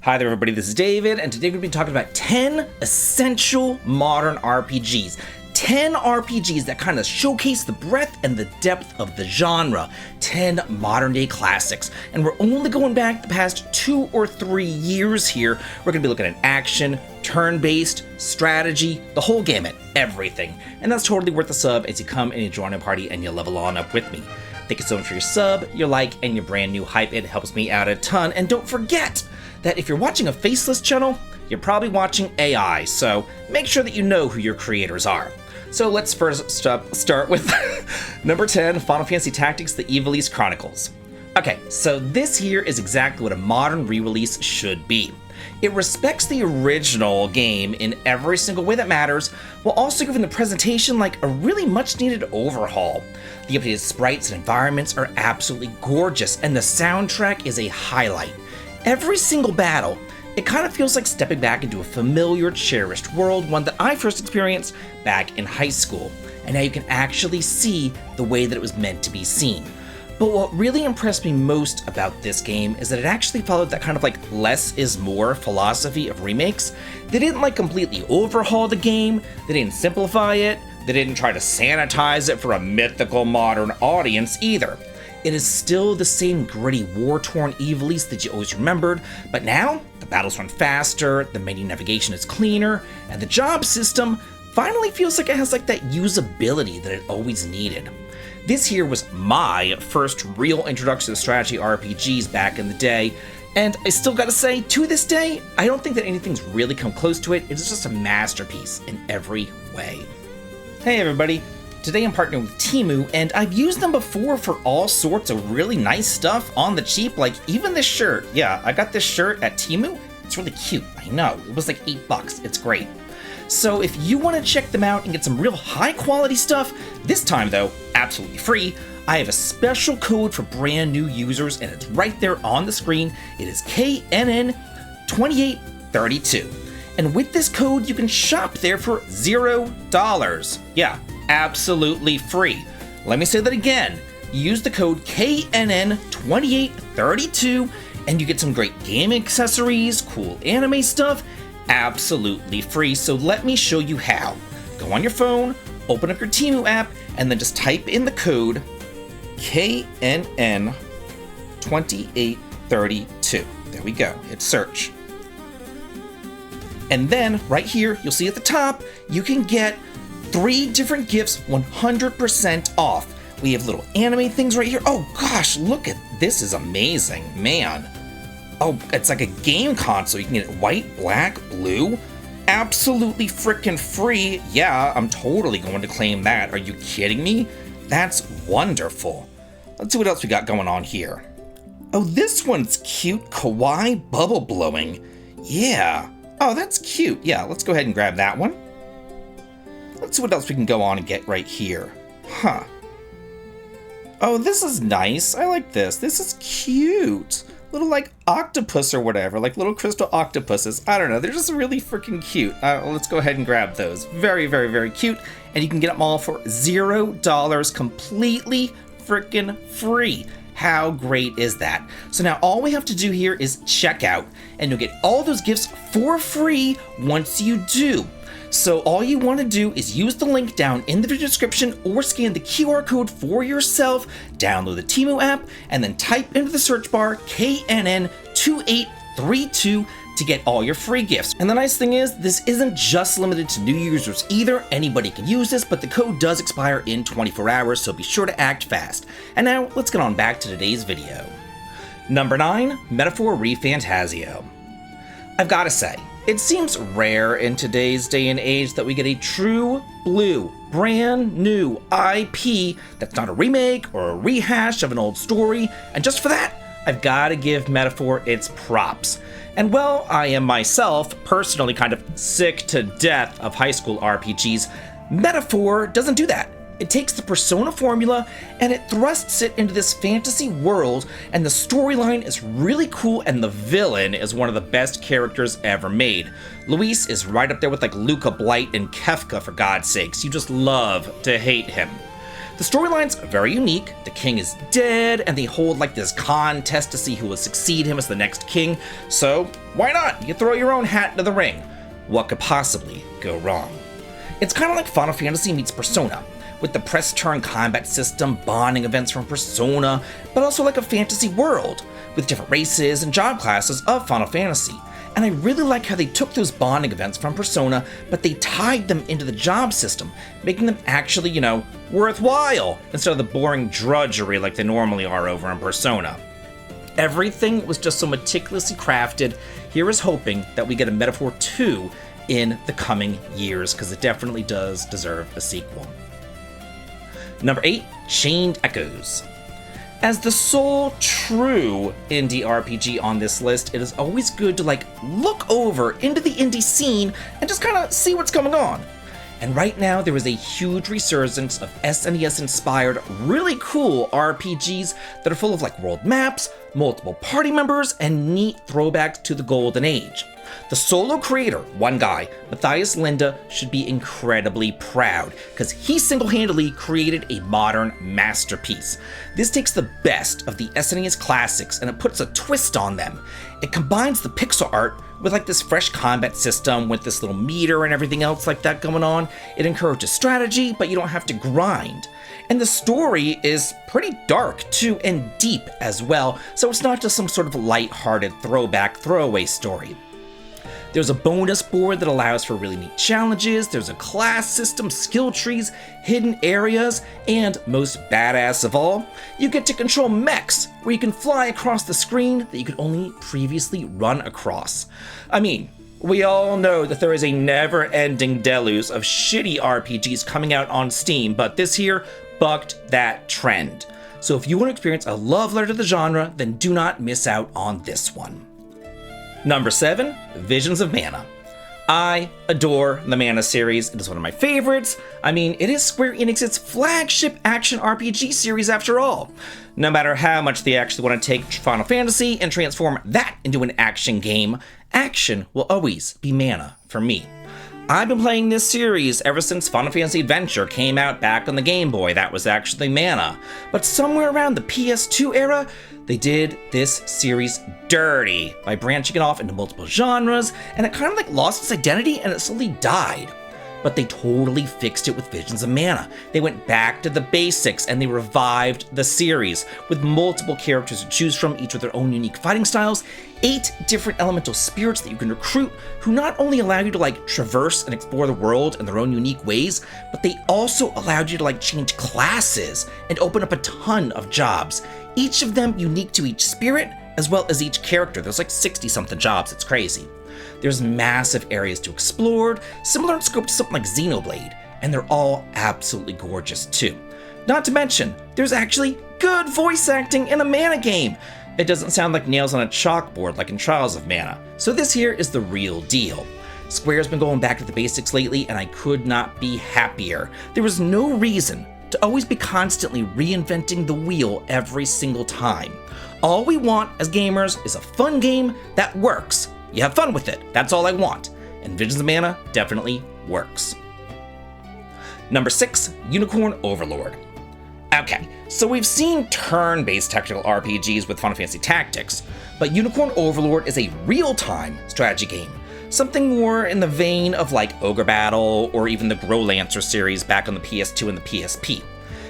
Hi there everybody, this is David, and today we're going to be talking about 10 essential modern RPGs. 10 RPGs that kind of showcase the breadth and the depth of the genre. 10 modern day classics. And we're only going back the past 2 or 3 years here. We're going to be looking at action, turn-based, strategy, the whole gamut, everything. And that's totally worth a sub as you come and you join a party and you level on up with me. Thank you so much for your sub, your like, and your brand new hype. It helps me out a ton. And don't forget that if you're watching a faceless channel, you're probably watching AI, so make sure that you know who your creators are. So let's first start with number 10, Final Fantasy Tactics: The Ivalice Chronicles. Okay, so this here is exactly what a modern re-release should be. It respects the original game in every single way that matters, while also giving the presentation like a really much needed overhaul. The updated sprites and environments are absolutely gorgeous, and the soundtrack is a highlight. Every single battle, it kind of feels like stepping back into a familiar, cherished world, one that I first experienced back in high school, and now you can actually see the way that it was meant to be seen. But what really impressed me most about this game is that it actually followed that kind of like less is more philosophy of remakes. They didn't like completely overhaul the game, they didn't simplify it, they didn't try to sanitize it for a mythical modern audience either. It is still the same gritty, war-torn Ivalice that you always remembered, but now the battles run faster, the menu navigation is cleaner, and the job system finally feels like it has like that usability that it always needed. This here was my first real introduction to strategy RPGs back in the day, and I still gotta say, to this day, I don't think that anything's really come close to it. It is just a masterpiece in every way. Hey everybody. Today I'm partnering with Temu, and I've used them before for all sorts of really nice stuff on the cheap, like even this shirt. Yeah, I got this shirt at Temu. It's really cute, I know. It was like $8, it's great. So if you want to check them out and get some real high quality stuff, this time though, absolutely free, I have a special code for brand new users, and it's right there on the screen. It is KNN2832. And with this code, you can shop there for $0. Yeah. Absolutely free. Let me say that again. Use the code KNN2832 and you get some great game accessories, cool anime stuff, absolutely free. So let me show you how. Go on your phone, open up your Temu app, and then just type in the code KNN2832. There we go. Hit search. And then right here, you'll see at the top, you can get 3 different gifts 100% off. We have little anime things right here. Oh gosh, look at this, is amazing, man. Oh, it's like a game console. You can get it white, black, blue. Absolutely freaking free. Yeah, I'm totally going to claim that. Are you kidding me? That's wonderful. Let's see what else we got going on here. Oh, this one's cute. Kawaii bubble blowing. Yeah. Oh, that's cute. Yeah, let's go ahead and grab that one. Let's see what else we can go on and get right here. Huh. Oh, this is nice. I like this. This is cute. Little like octopus or whatever, like little crystal octopuses. I don't know. They're just really freaking cute. Let's go ahead and grab those. Very, very, very cute. And you can get them all for $0, completely freaking free. How great is that? So now all we have to do here is check out, and you'll get all those gifts for free once you do. So all you want to do is use the link down in the video description or scan the QR code for yourself, download the Temu app, and then type into the search bar KNN2832 to get all your free gifts. And the nice thing is, this isn't just limited to new users either. Anybody can use this, but the code does expire in 24 hours, so be sure to act fast. And now let's get on back to today's video. Number 9, Metaphor ReFantazio. I've got to say, it seems rare in today's day and age that we get a true blue, brand new IP that's not a remake or a rehash of an old story, and just for that, I've gotta give Metaphor its props. And well, I am myself personally kind of sick to death of high school RPGs. Metaphor doesn't do that. It takes the Persona formula and it thrusts it into this fantasy world, and the storyline is really cool, and the villain is one of the best characters ever made. Luis is right up there with like Luca Blight and Kefka, for God's sakes. You just love to hate him. The storyline's very unique. The king is dead, and they hold like this contest to see who will succeed him as the next king. So why not? You throw your own hat into the ring. What could possibly go wrong? It's kind of like Final Fantasy meets Persona, with the press turn combat system, bonding events from Persona, but also like a fantasy world, with different races and job classes of Final Fantasy. And I really like how they took those bonding events from Persona, but they tied them into the job system, making them actually, worthwhile, instead of the boring drudgery like they normally are over in Persona. Everything was just so meticulously crafted. Here is hoping that we get a Metaphor 2 in the coming years, because it definitely does deserve a sequel. Number 8, Chained Echoes. As the sole true indie RPG on this list, it is always good to look over into the indie scene and just kind of see what's going on. And right now there is a huge resurgence of SNES-inspired, really cool RPGs that are full of world maps, multiple party members, and neat throwbacks to the golden age. The solo creator, one guy, Matthias Linda, should be incredibly proud, because he single-handedly created a modern masterpiece. This takes the best of the SNES classics and it puts a twist on them. It combines the pixel art with this fresh combat system with this little meter and everything else like that going on. It encourages strategy, but you don't have to grind. And the story is pretty dark too, and deep as well, so it's not just some sort of light-hearted throwaway story. There's a bonus board that allows for really neat challenges, there's a class system, skill trees, hidden areas, and most badass of all, you get to control mechs, where you can fly across the screen that you could only previously run across. I mean, we all know that there is a never-ending deluge of shitty RPGs coming out on Steam, but this here bucked that trend. So if you want to experience a love letter to the genre, then do not miss out on this one. Number 7, Visions of Mana. I adore the Mana series. It is one of my favorites. I mean, it is Square Enix's flagship action RPG series after all. No matter how much they actually want to take Final Fantasy and transform that into an action game, action will always be Mana for me. I've been playing this series ever since Final Fantasy Adventure came out back on the Game Boy. That was actually Mana. But somewhere around the PS2 era, they did this series dirty by branching it off into multiple genres, and it kind of lost its identity and it slowly died. But they totally fixed it with Visions of Mana. They went back to the basics and they revived the series with multiple characters to choose from, each with their own unique fighting styles, 8 different elemental spirits that you can recruit who not only allow you to traverse and explore the world in their own unique ways, but they also allowed you to change classes and open up a ton of jobs, each of them unique to each spirit as well as each character. There's 60 something jobs, it's crazy. There's massive areas to explore, similar in scope to something like Xenoblade, and they're all absolutely gorgeous too. Not to mention, there's actually good voice acting in a Mana game. It doesn't sound like nails on a chalkboard like in Trials of Mana, so this here is the real deal. Square's been going back to the basics lately, and I could not be happier. There was no reason to always be constantly reinventing the wheel every single time. All we want as gamers is a fun game that works. You have fun with it, that's all I want, and Visions of Mana definitely works. Number 6, Unicorn Overlord. Okay, so we've seen turn-based tactical RPGs with Final Fantasy Tactics, but Unicorn Overlord is a real-time strategy game, something more in the vein of Ogre Battle or even the Growlancer series back on the PS2 and the PSP.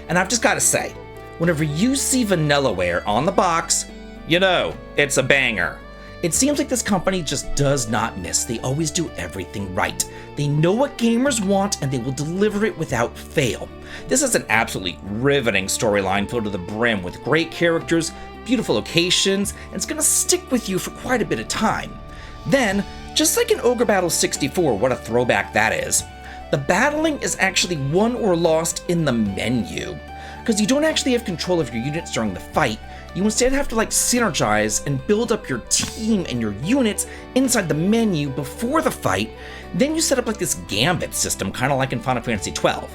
And I've just gotta say, whenever you see Vanillaware on the box, it's a banger. It seems like this company just does not miss. They always do everything right. They know what gamers want and they will deliver it without fail. This is an absolutely riveting storyline filled to the brim with great characters, beautiful locations, and it's gonna stick with you for quite a bit of time. Then, just like in Ogre Battle 64, what a throwback that is, the battling is actually won or lost in the menu, because you don't actually have control of your units during the fight. You instead have to synergize and build up your team and your units inside the menu before the fight. Then you set up this gambit system, kind of like in Final Fantasy XII.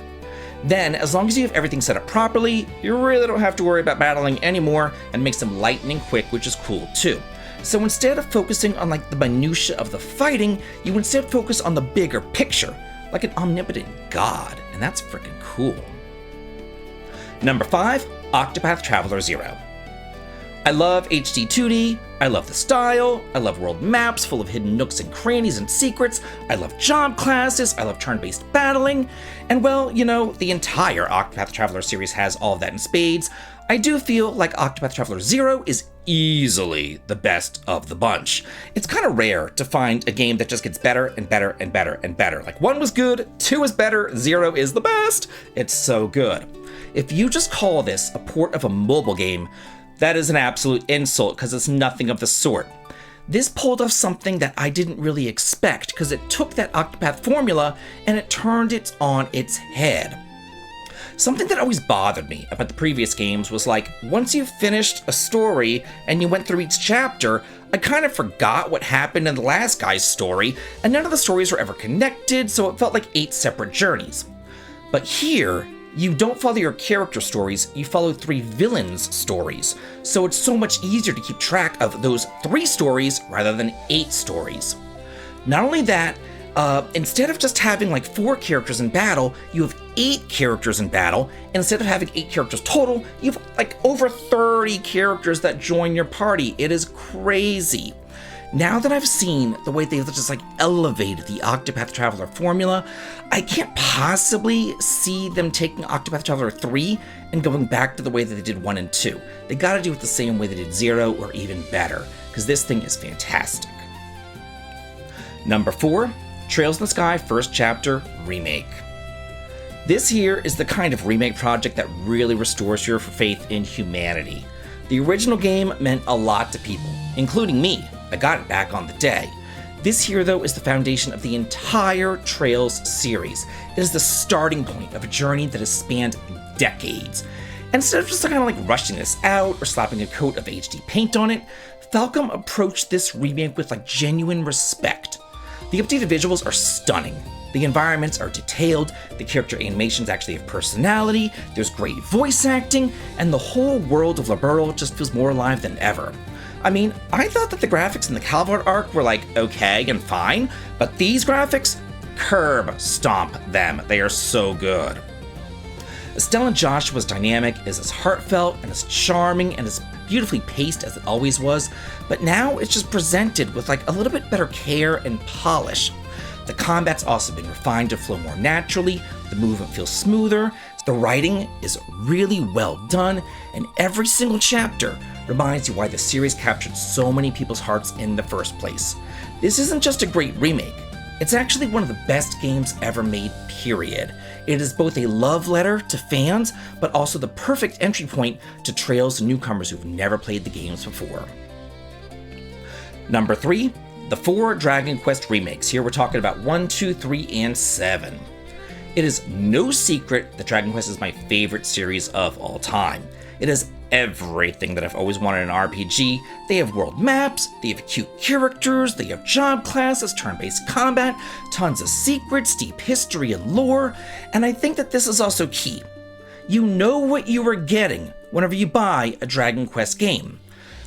Then, as long as you have everything set up properly, you really don't have to worry about battling anymore, and makes them lightning quick, which is cool too. So instead of focusing on the minutia of the fighting, you instead focus on the bigger picture, like an omnipotent god, and that's freaking cool. Number 5, Octopath Traveler 0. I love HD 2D, I love the style, I love world maps full of hidden nooks and crannies and secrets, I love job classes, I love turn-based battling, and well, you know, the entire Octopath Traveler series has all of that in spades. I do feel like Octopath Traveler 0 is easily the best of the bunch. It's kind of rare to find a game that just gets better and better and better and better. Like 1 was good, 2 is better, 0 is the best. It's so good. If you just call this a port of a mobile game, that is an absolute insult because it's nothing of the sort. This pulled off something that I didn't really expect because it took that Octopath formula and it turned it on its head. Something that always bothered me about the previous games was like, once you finished a story and you went through each chapter, I kind of forgot what happened in the last guy's story, and none of the stories were ever connected, so it felt like 8 separate journeys. But here, you don't follow your character stories, you follow 3 villains' stories, so it's so much easier to keep track of those 3 stories rather than 8 stories. Not only that, instead of just having like 4 characters in battle, you have 8 characters in battle, and instead of having 8 characters total, you have like over 30 characters that join your party. It is crazy. Now that I've seen the way they've just like elevated the Octopath Traveler formula, I can't possibly see them taking Octopath Traveler 3 and going back to the way that they did 1 and 2. They gotta do it the same way they did 0 or even better, because this thing is fantastic. Number 4, Trails in the Sky First Chapter Remake. This here is the kind of remake project that really restores your faith in humanity. The original game meant a lot to people, including me. I got it back on the day. This here, though, is the foundation of the entire Trails series. It is the starting point of a journey that has spanned decades. And instead of just kind of like rushing this out or slapping a coat of HD paint on it, Falcom approached this remake with like genuine respect. The updated visuals are stunning. The environments are detailed, the character animations actually have personality, there's great voice acting, and the whole world of Liberl just feels more alive than ever. I mean, I thought that the graphics in the Calvert arc were like okay and fine, but these graphics, curb stomp them. They are so good. Estelle and Joshua's dynamic is as heartfelt and as charming and as beautifully paced as it always was, but now it's just presented with like a little bit better care and polish. The combat's also been refined to flow more naturally, the movement feels smoother, the writing is really well done, and every single chapter reminds you why the series captured so many people's hearts in the first place. This isn't just a great remake, it's actually one of the best games ever made, period. It is both a love letter to fans, but also the perfect entry point to Trails to newcomers who've never played the games before. Number 3, the 4 Dragon Quest remakes. Here we're talking about 1, 2, 3, and 7. It is no secret that Dragon Quest is my favorite series of all time. It has everything that I've always wanted in an RPG. They have world maps, they have cute characters, they have job classes, turn-based combat, tons of secrets, deep history and lore, and I think that this is also key. You know what you are getting whenever you buy a Dragon Quest game.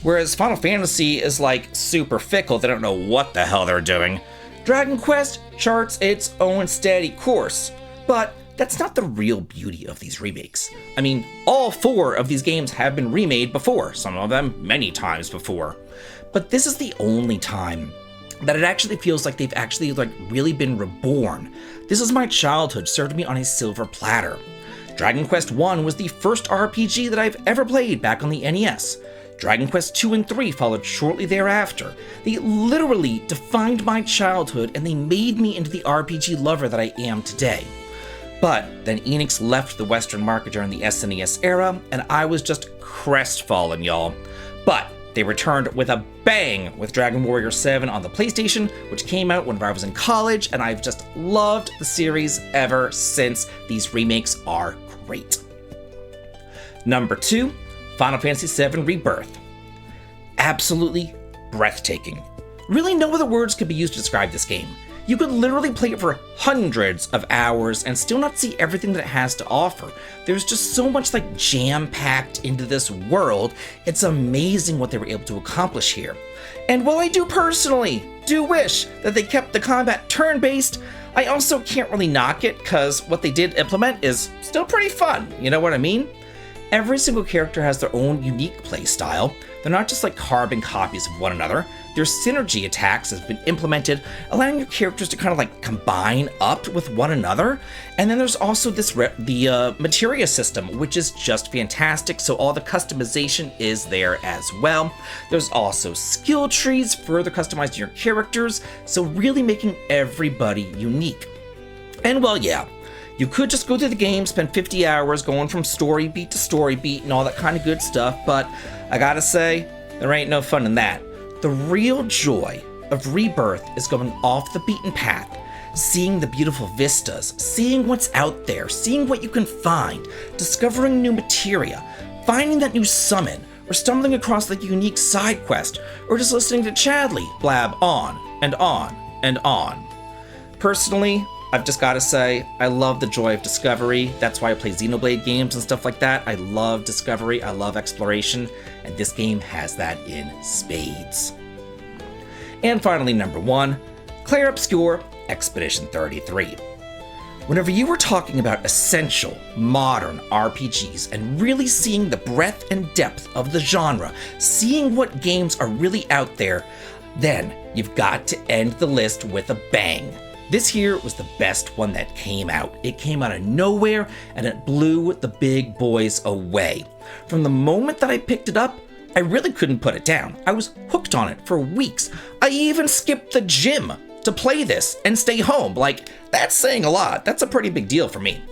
Whereas Final Fantasy is like super fickle, they don't know what the hell they're doing. Dragon Quest charts its own steady course, but that's not the real beauty of these remakes. I mean, all 4 of these games have been remade before, some of them many times before. But this is the only time that it actually feels like they've actually like really been reborn. This is my childhood served me on a silver platter. Dragon Quest 1 was the first RPG that I've ever played back on the NES. Dragon Quest 2 and 3 followed shortly thereafter. They literally defined my childhood and they made me into the RPG lover that I am today. But then Enix left the Western market during the SNES era, and I was just crestfallen, y'all. But they returned with a bang with Dragon Warrior 7 on the PlayStation, which came out whenever I was in college, and I've just loved the series ever since. These remakes are great. Number 2, Final Fantasy VII Rebirth. Absolutely breathtaking. Really no other words could be used to describe this game. You could literally play it for hundreds of hours and still not see everything that it has to offer. There's just so much like jam-packed into this world. It's amazing what they were able to accomplish here. And while I do personally wish that they kept the combat turn-based, I also can't really knock it because what they did implement is still pretty fun, you know what I mean? Every single character has their own unique playstyle. They're not just like carbon copies of one another. Their synergy attacks has been implemented, allowing your characters to kind of like combine up with one another. And then there's also the materia system, which is just fantastic. So all the customization is there as well. There's also skill trees, further customizing your characters. So really making everybody unique. And well, yeah. You could just go through the game, spend 50 hours going from story beat to story beat and all that kind of good stuff, but I gotta say, there ain't no fun in that. The real joy of Rebirth is going off the beaten path, seeing the beautiful vistas, seeing what's out there, seeing what you can find, discovering new materia, finding that new summon, or stumbling across the unique side quest, or just listening to Chadley blab on and on and on. Personally, I've just got to say, I love the joy of discovery. That's why I play Xenoblade games and stuff like that. I love discovery, I love exploration, and this game has that in spades. And finally, number 1, Clair Obscur Expedition 33. Whenever you were talking about essential modern RPGs and really seeing the breadth and depth of the genre, seeing what games are really out there, then you've got to end the list with a bang. This here was the best one that came out. It came out of nowhere and it blew the big boys away. From the moment that I picked it up, I really couldn't put it down. I was hooked on it for weeks. I even skipped the gym to play this and stay home. Like, that's saying a lot. That's a pretty big deal for me.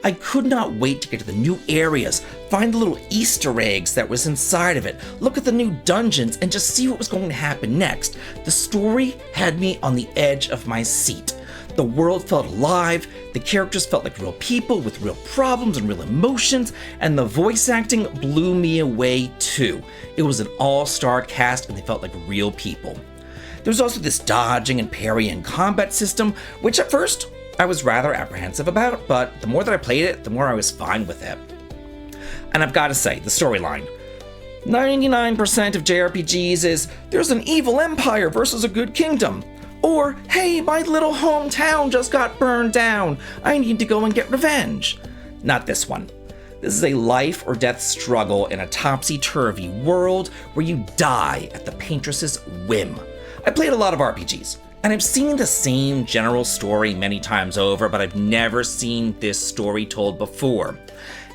I could not wait to get to the new areas, find the little Easter eggs that was inside of it, look at the new dungeons, and just see what was going to happen next. The story had me on the edge of my seat. The world felt alive, the characters felt like real people with real problems and real emotions, and the voice acting blew me away too. It was an all-star cast and they felt like real people. There was also this dodging and parrying combat system, which at first I was rather apprehensive about, but the more that I played it, the more I was fine with it. And I've got to say, the storyline. 99% of JRPGs is, there's an evil empire versus a good kingdom. Or, hey, my little hometown just got burned down. I need to go and get revenge. Not this one. This is a life or death struggle in a topsy-turvy world where you die at the paintress's whim. I played a lot of RPGs, and I've seen the same general story many times over, but I've never seen this story told before.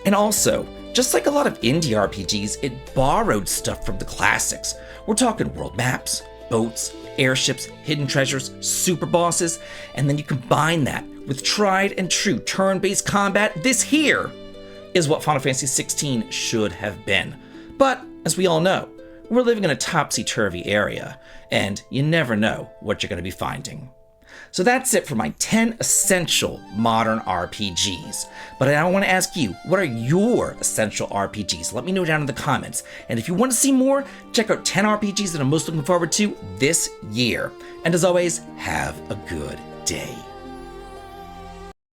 And also, just like a lot of indie RPGs, it borrowed stuff from the classics. We're talking world maps, boats, airships, hidden treasures, super bosses, and then you combine that with tried and true turn-based combat. This here is what Final Fantasy XVI should have been. But, as we all know, we're living in a topsy-turvy area, and you never know what you're going to be finding. So that's it for my 10 essential modern RPGs. But I want to ask you, what are your essential RPGs? Let me know down in the comments. And if you want to see more, check out 10 RPGs that I'm most looking forward to this year. And as always, have a good day.